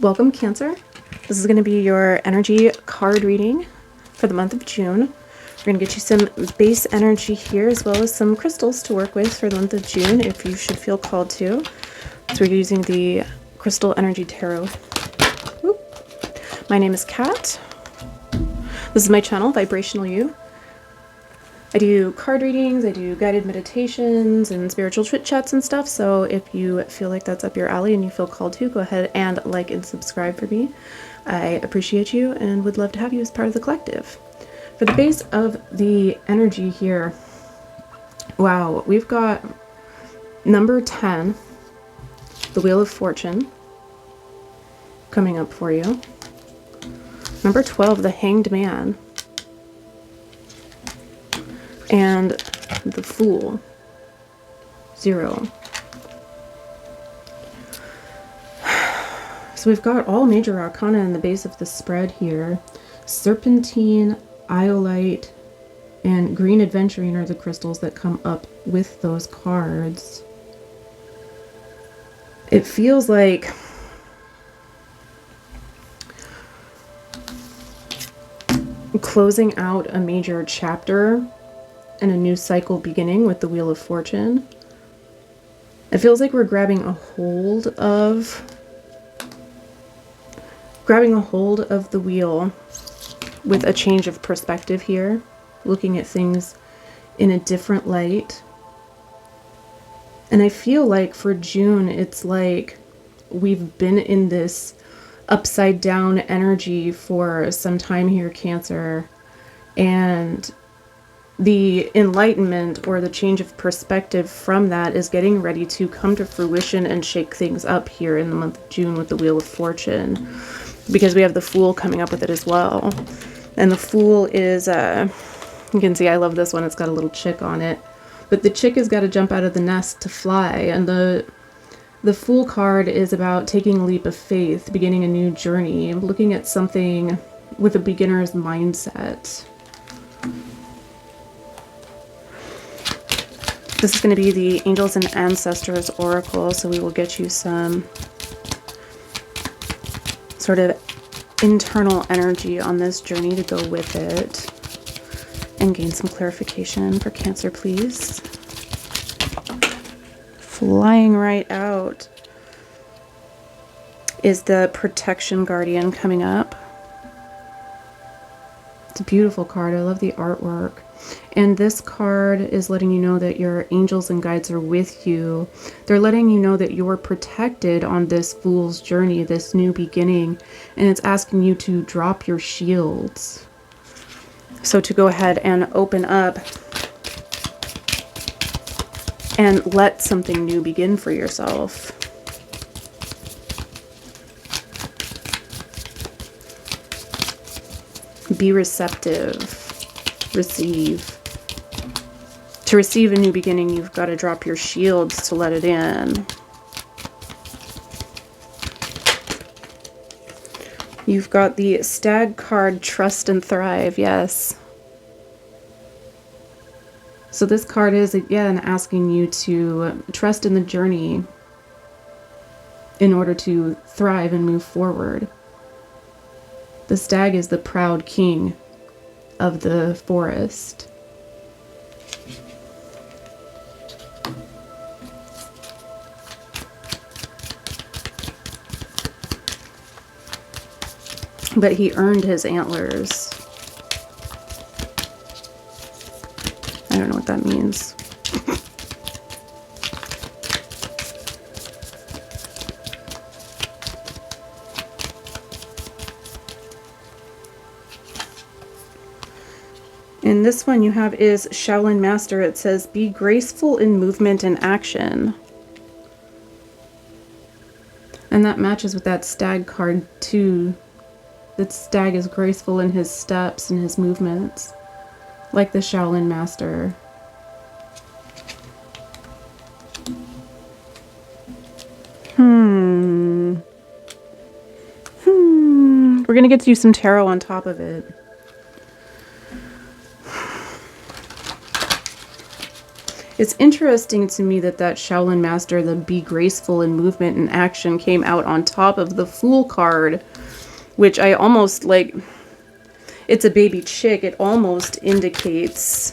Welcome, Cancer. This is going to be your energy card reading for the month of June. We're going to get you some base energy here as well as some crystals to work with for the month of June if you should feel called to. So we're using the Crystal Energy Tarot. Whoop. My name is Kat. This is my channel, Vibrational You. I do card readings, I do guided meditations and spiritual chit chats and stuff, so if you feel like that's up your alley and you feel called to, go ahead and like and subscribe for me. I appreciate you and would love to have you as part of the collective. For the base of the energy here, wow, we've got number 10, the Wheel of Fortune, coming up for you. Number 12, the Hanged Man. And the Fool, 0. So we've got all major arcana in the base of the spread here. Serpentine, Iolite, and Green Adventurine are the crystals that come up with those cards. It feels like closing out a major chapter and a new cycle beginning with the Wheel of Fortune. It feels like we're grabbing a hold of the wheel with a change of perspective here, looking at things in a different light. And I feel like for June, it's like we've been in this upside down energy for some time here, Cancer, and the enlightenment or the change of perspective from that is getting ready to come to fruition and shake things up here in the month of June with the Wheel of Fortune, because we have the Fool coming up with it as well. And the Fool is, you can see I love this one, it's got a little chick on it, but the chick has got to jump out of the nest to fly, and the Fool card is about taking a leap of faith, beginning a new journey, looking at something with a beginner's mindset. This is going to be the Angels and Ancestors Oracle, so we will get you some sort of internal energy on this journey to go with it and gain some clarification for Cancer, please. Flying right out is the Protection Guardian coming up. It's a beautiful card. I love the artwork. And this card is letting you know that your angels and guides are with you. They're letting you know that you're protected on this Fool's journey, this new beginning. And it's asking you to drop your shields. So to go ahead and open up and let something new begin for yourself. Be receptive. Receive. To receive a new beginning, you've got to drop your shields to let it in. You've got the Stag card, Trust and Thrive, yes. So this card is, again, asking you to trust in the journey in order to thrive and move forward. The stag is the proud king of the forest. But he earned his antlers. I don't know what that means. And this one you have is Shaolin Master. It says, be graceful in movement and action. And that matches with that stag card too. That stag is graceful in his steps and his movements, like the Shaolin Master. We're going to get you some tarot on top of it. It's interesting to me that that Shaolin Master, the be graceful in movement and action, came out on top of the Fool card, which I almost like. It's a baby chick. It almost indicates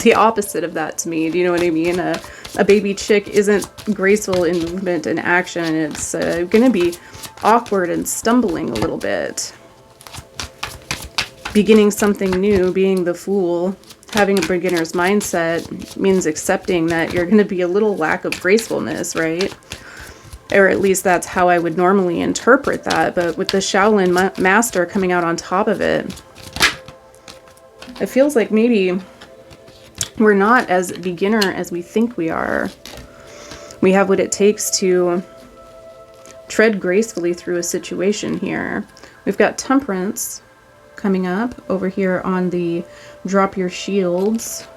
the opposite of that to me. Do you know what I mean? A baby chick isn't graceful in movement and action. It's going to be awkward and stumbling a little bit. Beginning something new, being the Fool, having a beginner's mindset means accepting that you're going to be a little lack of gracefulness, right? Or at least that's how I would normally interpret that. But with the Shaolin Master coming out on top of it, it feels like maybe we're not as beginner as we think we are. We have what it takes to tread gracefully through a situation here. We've got Temperance coming up over here on the Drop Your Shields,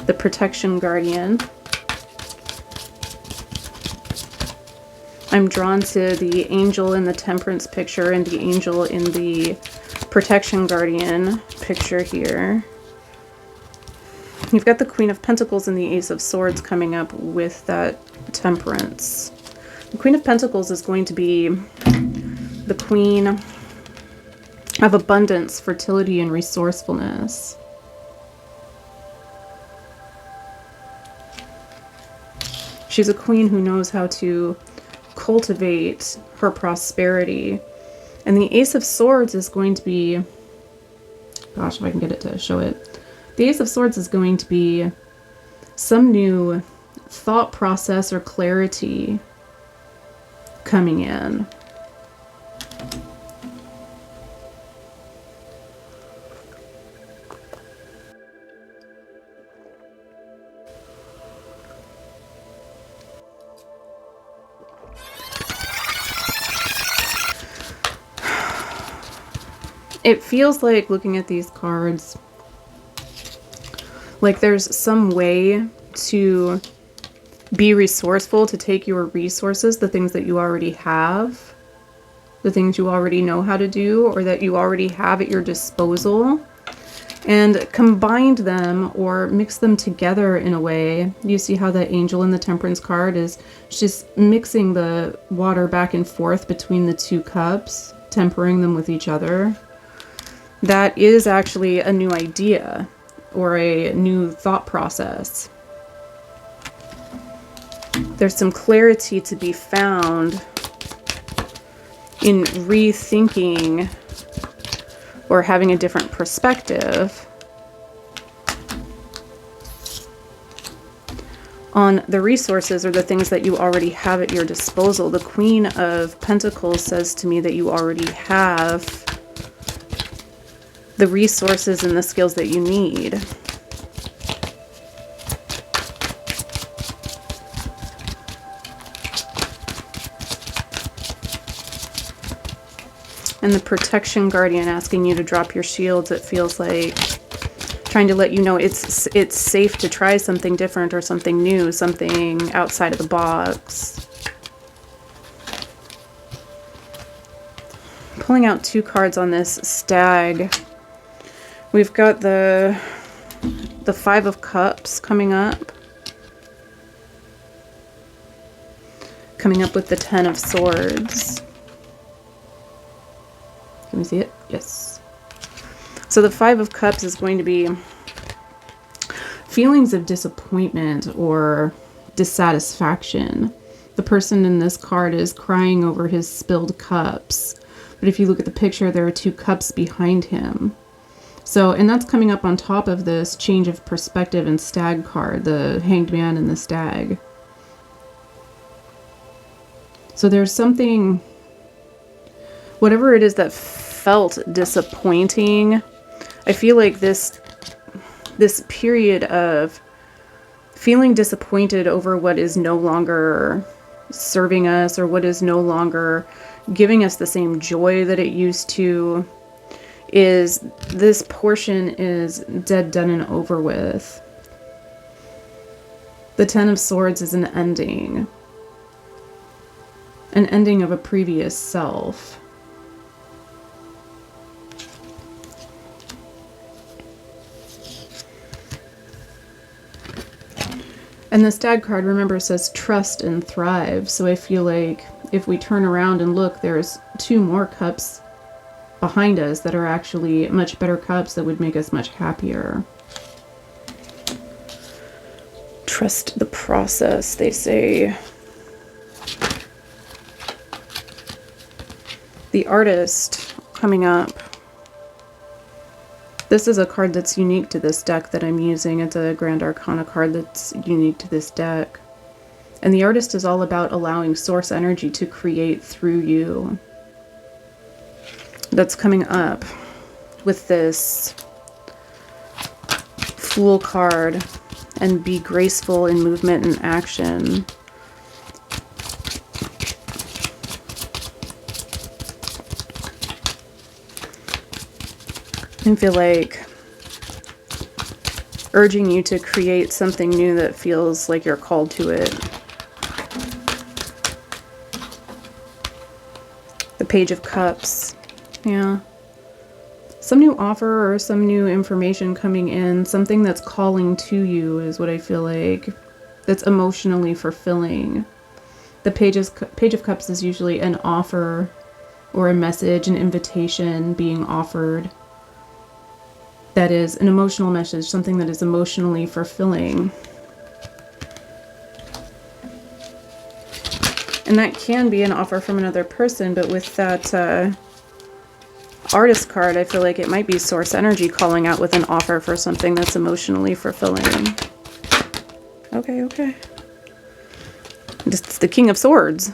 the Protection Guardian. I'm drawn to the angel in the Temperance picture and the angel in the Protection Guardian picture here. You've got the Queen of Pentacles and the Ace of Swords coming up with that Temperance. The Queen of Pentacles is going to be the Queen of abundance, fertility, and resourcefulness. She's a queen who knows how to cultivate her prosperity. And the Ace of Swords is going to be, gosh, if I can get it to show it. The Ace of Swords is going to be some new thought process or clarity coming in. It feels like, looking at these cards, like there's some way to be resourceful, to take your resources, the things that you already have, the things you already know how to do, or that you already have at your disposal, and combine them or mix them together in a way. You see how that angel in the Temperance card is just mixing the water back and forth between the two cups, tempering them with each other. That is actually a new idea or a new thought process. There's some clarity to be found in rethinking or having a different perspective on the resources or the things that you already have at your disposal. The Queen of Pentacles says to me that you already have the resources and the skills that you need. And the Protection Guardian asking you to drop your shields. It feels like trying to let you know it's safe to try something different or something new, something outside of the box. Pulling out two cards on this stag. We've got the Five of Cups coming up. Coming up with the Ten of Swords. Can we see it? Yes. So the Five of Cups is going to be feelings of disappointment or dissatisfaction. The person in this card is crying over his spilled cups. But if you look at the picture, there are two cups behind him. So, and that's coming up on top of this change of perspective and stag card, the Hanged Man and the stag. So there's something, whatever it is that felt disappointing, I feel like this period of feeling disappointed over what is no longer serving us or what is no longer giving us the same joy that it used to, is this portion is dead, done, and over with. The Ten of Swords is an ending of a previous self. And the Stag card, remember, says trust and thrive. So I feel like if we turn around and look, there's 2 more cups behind us that are actually much better cups that would make us much happier. Trust the process, they say. The Artist coming up. This is a card that's unique to this deck that I'm using. It's a Grand Arcana card that's unique to this deck. And the Artist is all about allowing source energy to create through you. That's coming up with this Fool card, and be graceful in movement and action. I feel like urging you to create something new that feels like you're called to it. The Page of Cups. Yeah. Some new offer or some new information coming in, something that's calling to you is what I feel like. That's emotionally fulfilling. The Page of Cups is usually an offer or a message, an invitation being offered. That is an emotional message, something that is emotionally fulfilling. And that can be an offer from another person, but with that Artist card, I feel like it might be source energy calling out with an offer for something that's emotionally fulfilling. Okay, okay. It's the King of Swords.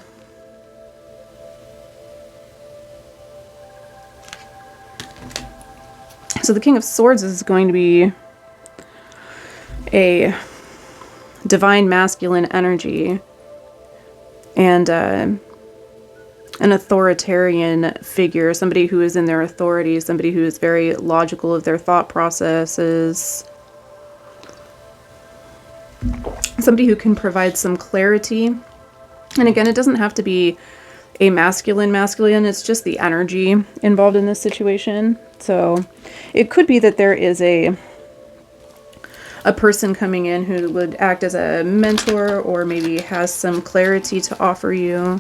So the King of Swords is going to be a divine masculine energy and an authoritarian figure, somebody who is in their authority, somebody who is very logical of their thought processes, somebody who can provide some clarity. And again, it doesn't have to be a masculine, it's just the energy involved in this situation. So it could be that there is a person coming in who would act as a mentor or maybe has some clarity to offer you.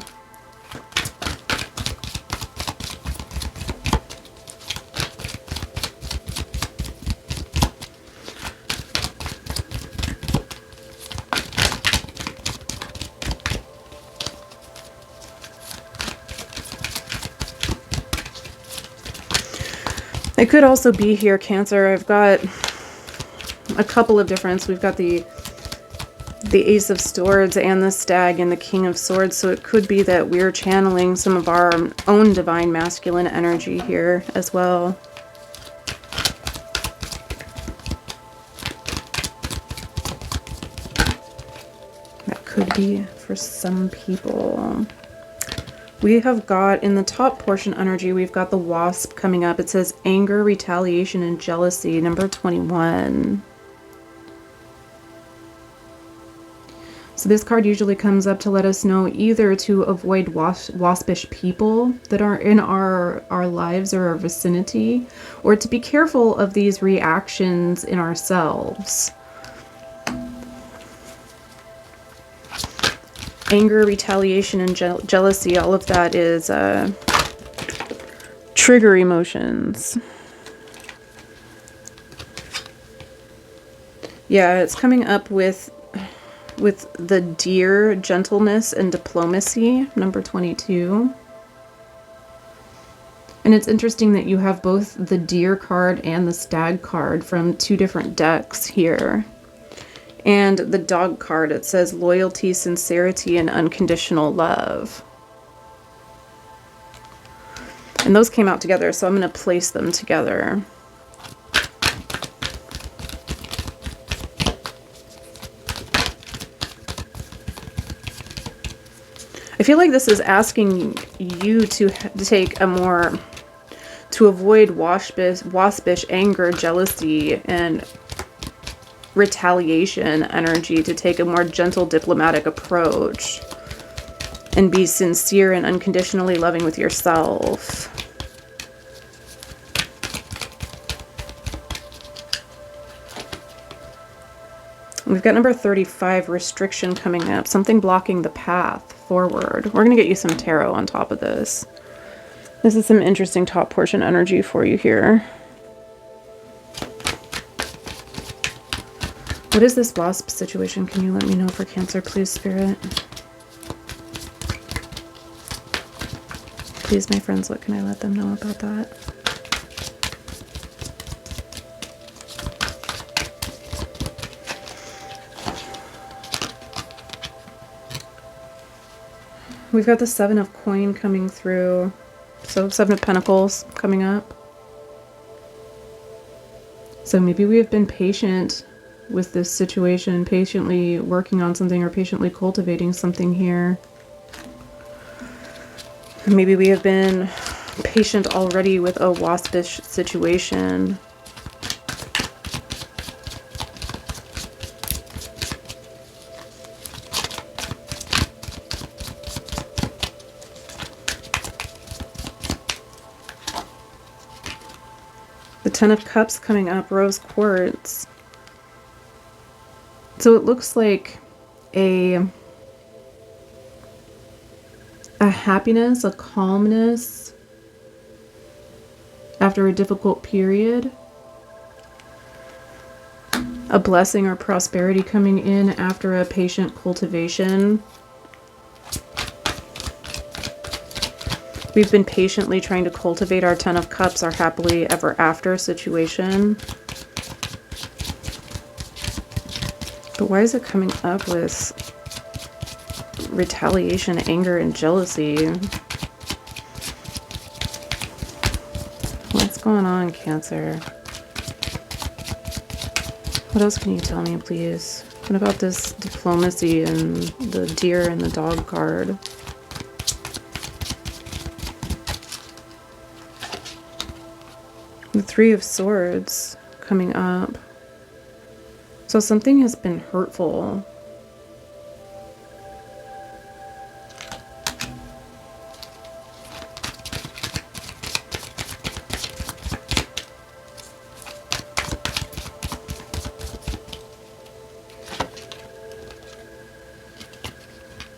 It could also be here, Cancer. I've got a couple of different. We've got the Ace of Swords and the Stag and the King of Swords. So it could be that we're channeling some of our own divine masculine energy here as well. That could be for some people. We have got, in the top portion energy, we've got the Wasp coming up. It says anger, retaliation, and jealousy, number 21. So this card usually comes up to let us know either to avoid waspish people that are in our lives or our vicinity, or to be careful of these reactions in ourselves. Anger, retaliation, and jealousy, all of that is trigger emotions. Yeah, it's coming up with the Deer, gentleness, and diplomacy, number 22. And it's interesting that you have both the Deer card and the Stag card from 2 different decks here. And the Dog card, it says loyalty, sincerity, and unconditional love. And those came out together, so I'm going to place them together. I feel like this is asking you to take a more, to avoid waspish anger, jealousy, and retaliation energy, to take a more gentle diplomatic approach and be sincere and unconditionally loving with yourself. We've got number 35, restriction coming up. Something blocking the path forward. We're going to get you some tarot on top of this. This is some interesting top portion energy for you here. What is this wasp situation? Can you let me know for Cancer, please, Spirit? Please, my friends, what can I let them know about that? We've got the 7 of coin coming through. So 7 of pentacles coming up. So maybe we have been patient with this situation, patiently working on something or patiently cultivating something here. Maybe we have been patient already with a waspish situation. The 10 of Cups coming up, rose quartz. So it looks like a happiness, a calmness after a difficult period. A blessing or prosperity coming in after a patient cultivation. We've been patiently trying to cultivate our 10 of Cups, our happily ever after situation. But why is it coming up with retaliation, anger, and jealousy? What's going on, Cancer? What else can you tell me, please? What about this diplomacy and the deer and the dog card? The 3 of Swords coming up. So something has been hurtful.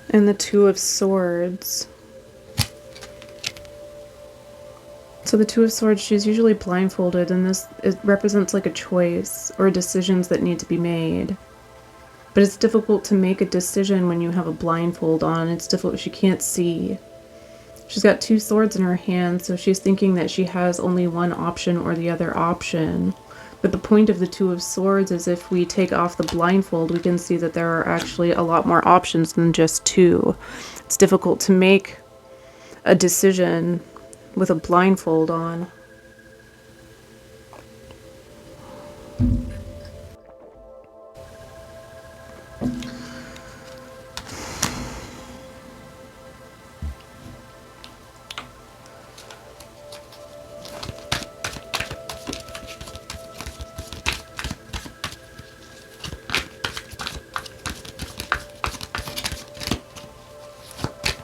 And the 2 of Swords. So the 2 of Swords, she's usually blindfolded, and this it represents like a choice or decisions that need to be made. But it's difficult to make a decision when you have a blindfold on. It's difficult. She can't see. She's got 2 swords in her hand, so she's thinking that she has only one option or the other option. But the point of the 2 of Swords is if we take off the blindfold, we can see that there are actually a lot more options than just 2. It's difficult to make a decision with a blindfold on.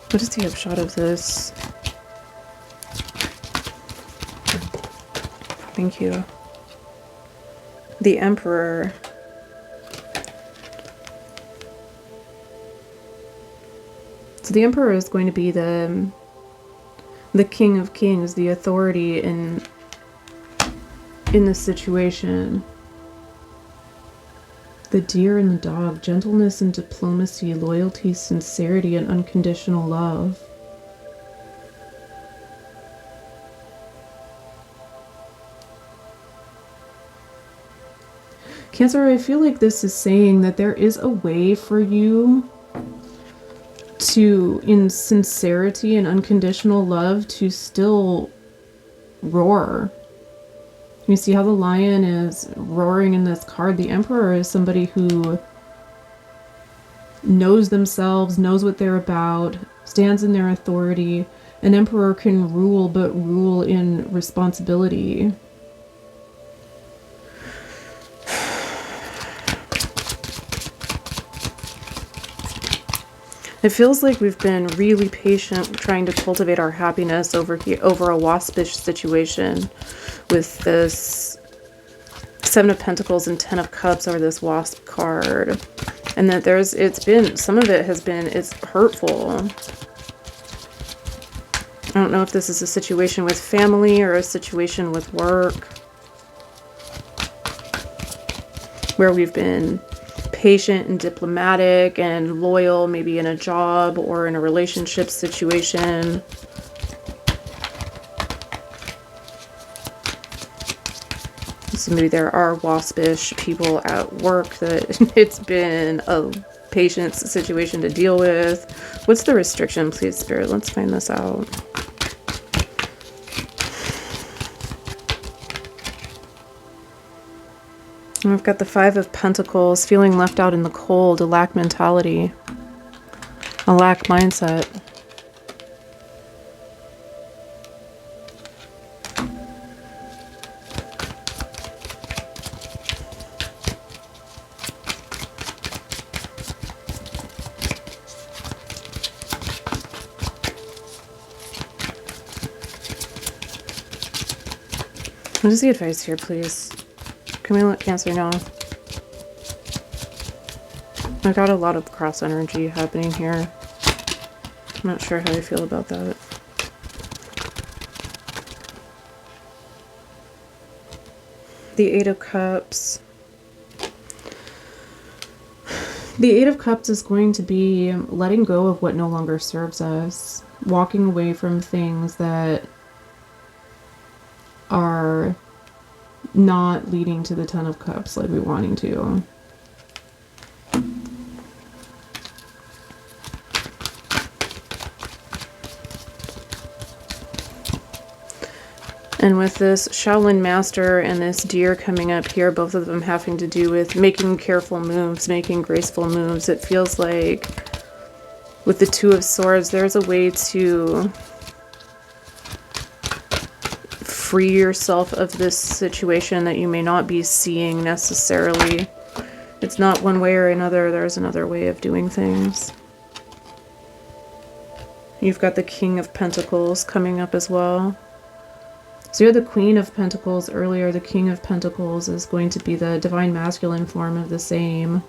What is the upshot of this? Thank you. The Emperor. So the Emperor is going to be the King of Kings, the authority in this situation. The deer and the dog, gentleness and diplomacy, loyalty, sincerity, and unconditional love. Cancer, I feel like this is saying that there is a way for you to, in sincerity and unconditional love, to still roar. You see how the lion is roaring in this card. The Emperor is somebody who knows themselves, knows what they're about, stands in their authority. An emperor can rule, but rule in responsibility. It feels like we've been really patient trying to cultivate our happiness over here, over a waspish situation with this Seven of Pentacles and Ten of Cups over this Wasp card. And that some of it has been, it's hurtful. I don't know if this is a situation with family or a situation with work, where we've been patient and diplomatic and loyal, maybe in a job or in a relationship situation. So maybe there are waspish people at work that it's been a patience situation to deal with. What's the restriction, please, Spirit? Let's find this out. And we've got the Five of Pentacles, feeling left out in the cold, a lack mentality, a lack mindset. What is the advice here, please? Can we let Cancer know? I got a lot of cross energy happening here. I'm not sure how I feel about that. The Eight of Cups. The Eight of Cups is going to be letting go of what no longer serves us. Walking away from things that are not leading to the Ten of Cups like we wanting to. And with this Shaolin Master and this Deer coming up here, both of them having to do with making careful moves, making graceful moves, it feels like with the Two of Swords, there's a way to free yourself of this situation that you may not be seeing necessarily. It's not one way or another, there's another way of doing things. You've got the King of Pentacles coming up as well. So you're the Queen of Pentacles earlier. The King of Pentacles is going to be the divine masculine form of the same.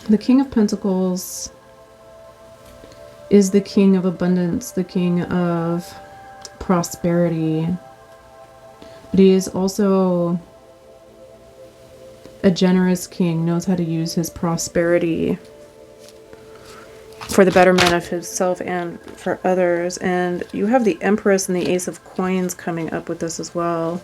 The King of Pentacles is the king of abundance, the king of prosperity. But he is also a generous king, knows how to use his prosperity for the betterment of himself and for others. And you have the Empress and the Ace of Coins coming up with this as well.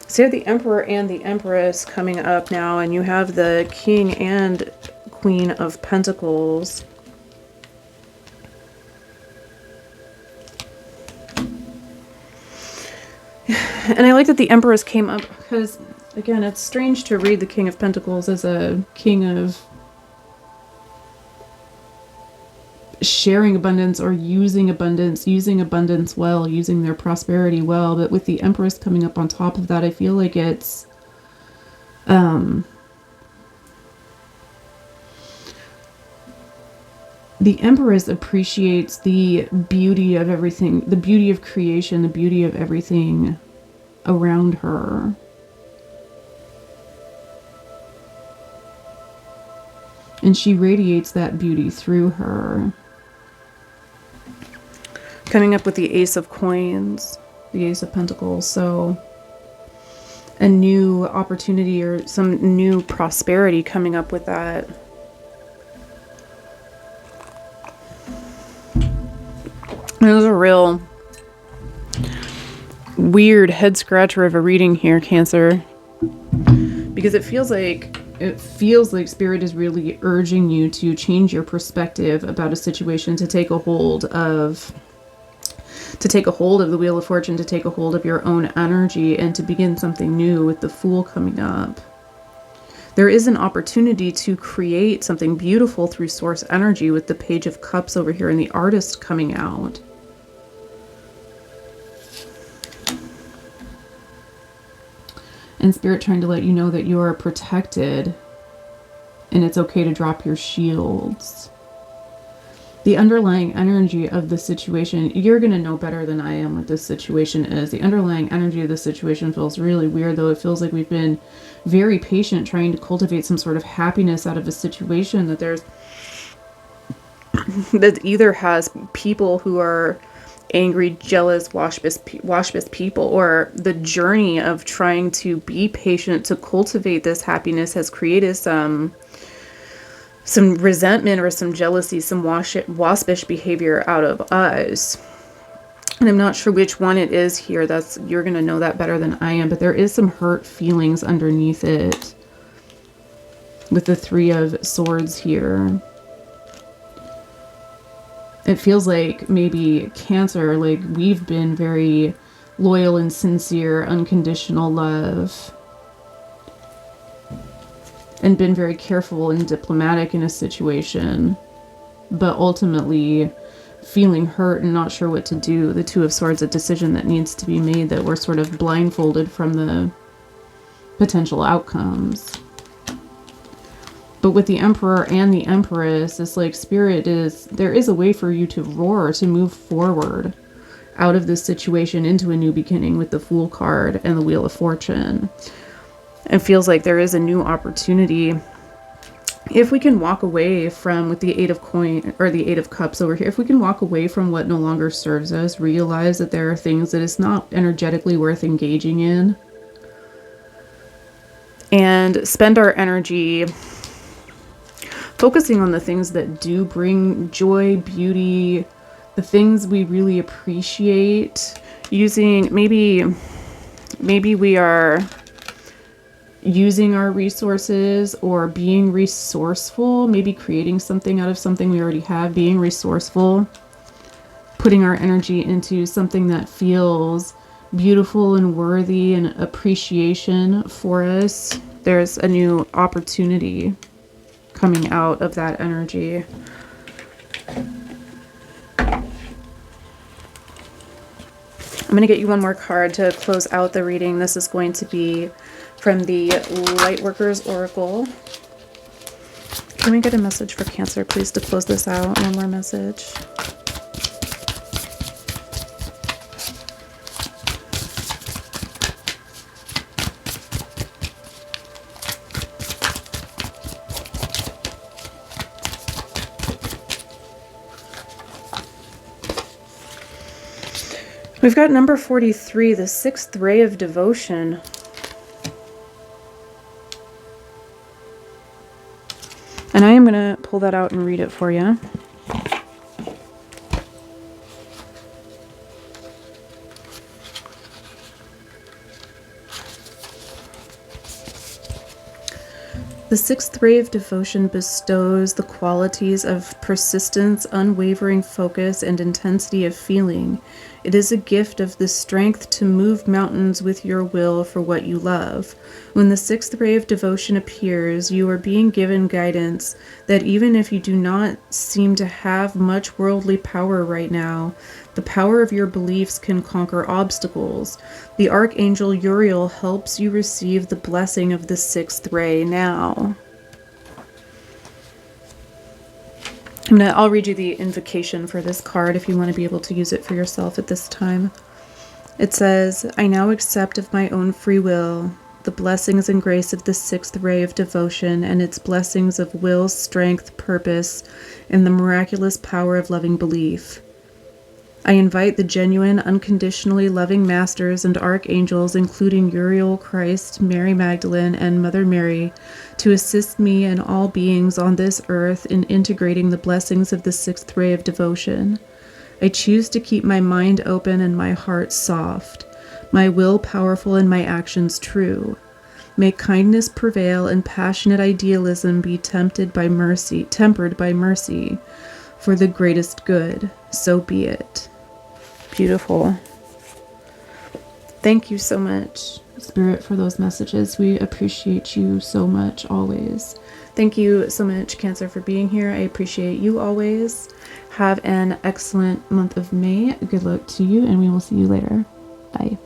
So you have the Emperor and the Empress coming up now, and you have the King and Queen of Pentacles. And I like that the Empress came up because, again, it's strange to read the King of Pentacles as a king of sharing abundance or using abundance well, using their prosperity well. But with the Empress coming up on top of that, I feel like it's the Empress appreciates the beauty of everything, the beauty of creation, the beauty of everything around her. And she radiates that beauty through her. Coming up with the Ace of Coins, the Ace of Pentacles. So a new opportunity or some new prosperity coming up with that. It was a real weird head scratcher of a reading here, Cancer, because it feels like Spirit is really urging you to change your perspective about a situation, to take a hold of the Wheel of Fortune, to take a hold of your own energy, and to begin something new with the Fool coming up. There is an opportunity to create something beautiful through source energy with the Page of Cups over here and the Artist coming out. And Spirit trying to let you know that you are protected and it's okay to drop your shields. the underlying energy of the situation, you're going to know better than I am what this situation is. The underlying energy of the situation feels really weird, though. It feels like we've been very patient trying to cultivate some sort of happiness out of a situation that that either has people who are angry, jealous, waspish people, or the journey of trying to be patient to cultivate this happiness has created some resentment or some jealousy, some waspish behavior out of us. And I'm not sure which one it is here. You're going to know that better than I am, but there is some hurt feelings underneath it with the Three of Swords here. It feels like maybe Cancer, like we've been very loyal and sincere, unconditional love, and been very careful and diplomatic in a situation, but ultimately feeling hurt and not sure what to do. The Two of Swords, a decision that needs to be made, that we're sort of blindfolded from the potential outcomes. But with the Emperor and the Empress, it's like there is a way for you to roar, to move forward out of this situation into a new beginning with the Fool card and the Wheel of Fortune. It feels like there is a new opportunity. If we can walk away from, with the Eight of Cups over here, if we can walk away from what no longer serves us, realize that there are things that it's not energetically worth engaging in, and spend our energy focusing on the things that do bring joy, beauty, the things we really appreciate, using, maybe we are using our resources or being resourceful, maybe creating something out of something we already have, being resourceful, putting our energy into something that feels beautiful and worthy and appreciation for us. There's a new opportunity coming out of that energy. I'm going to get you one more card to close out the reading. This is going to be from the Lightworkers Oracle. Can we get a message for Cancer, please, to close this out? One more message. We've got number 43, the sixth ray of devotion. And I am going to pull that out and read it for you. The sixth ray of devotion bestows the qualities of persistence, unwavering focus, and intensity of feeling. It is a gift of the strength to move mountains with your will for what you love. When the sixth ray of devotion appears, you are being given guidance that even if you do not seem to have much worldly power right now, the power of your beliefs can conquer obstacles. The Archangel Uriel helps you receive the blessing of the sixth ray now. I'll read you the invocation for this card if you want to be able to use it for yourself at this time. It says, I now accept of my own free will the blessings and grace of the sixth ray of devotion and its blessings of will, strength, purpose, and the miraculous power of loving belief. I invite the genuine, unconditionally loving masters and archangels, including Uriel, Christ, Mary Magdalene, and Mother Mary, to assist me and all beings on this earth in integrating the blessings of the sixth ray of devotion. I choose to keep my mind open and my heart soft, my will powerful and my actions true. May kindness prevail and passionate idealism be tempered by mercy, for the greatest good. So be it. Beautiful. Thank you so much, Spirit, for those messages. We appreciate you so much, always. Thank you so much, Cancer, for being here. I appreciate you always. Have an excellent month of May. Good luck to you, and we will see you later. Bye.